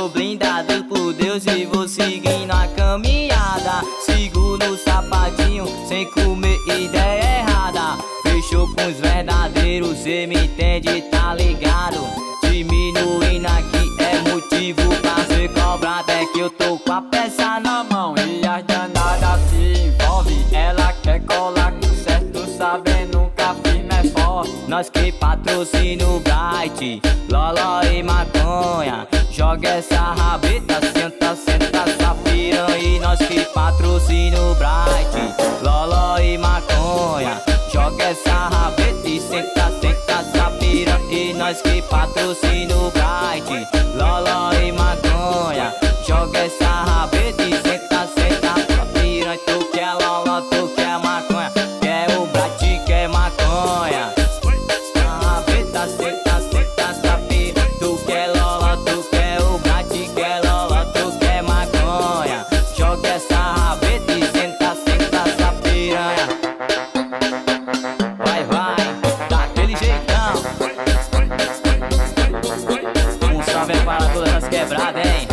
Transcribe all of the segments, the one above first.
sou blindado por Deus e vou seguindo a caminhada. Sigo no sapatinho, sem comer ideia errada. Fechou com os verdadeiros, cê me entende, tá ligado? Diminuindo aqui é motivo pra ser cobrado. É que eu tô com a peça na mão E as danadas se envolve, ela quer colar com certo, sabendo que a firma é forte. Nós que patrocina o Bright, Loló e maconha. Joga essa rabeta, senta, senta essa piranha. E nós que patrocina o Bright, Loló e maconha. Joga essa rabeta e senta, senta essa piranha. E nós que patrocina o Bright, Loló e maconha. Joga essa rabeta e senta, senta essa piranha. Tu quer Loló, tu quer maconha, quer o Bright, quer maconha. Rabeta, senta, senta essa piranha. Tu quer Loló, tu quer o Bright, quer Loló, tu quer maconha. Joga essa rabeta e senta, senta essa piranha. Vai, vai, daquele jeitão. Um salve é para todas as quebradas, hein?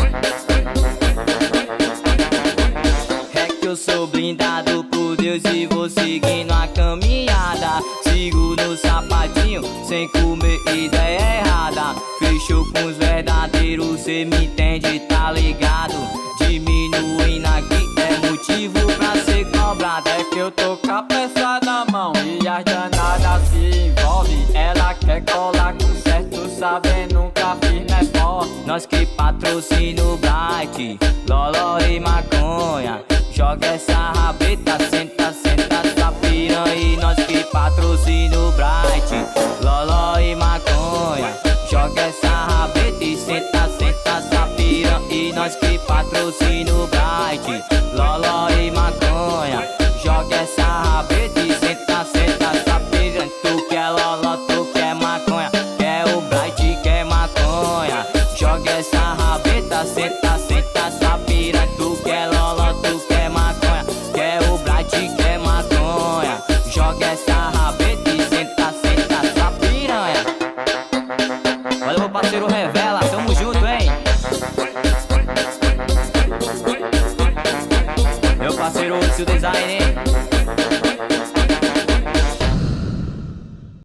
É que eu sou blindado por Deus e vou seguindo a caminhada. Sigo no sapatinho, sem comer ideia errada. Fechou com os verdadeiros, cê me entende, tá ligado? Diminuindo aqui é motivo pra ser cobrado. É que eu tô com a peça na mão e as danadas se envolve, ela quer colar com certo, sabendo que a firma é forte. Nós que patrocina o Bright, Loló e maconha. Joga essa rabeta, senta, senta essa piranha. E nós que patrocina o Bright, Loló e maconha. Joga essa rabeta e senta, senta essa piranha. E nós que patrocina o Bright, Loló e maconha. Joga essa rabeta e senta, senta essa piranha. Tu quer Loló, tu quer maconha, quer o Bright, quer maconha. Joga essa rabeta, senta, senta essa piranha. Tu quer Loló, tu quer maconha, quer o Bright, quer maconha. Joga essa rabeta e senta, senta essa piranha. Valeu, meu parceiro Rev.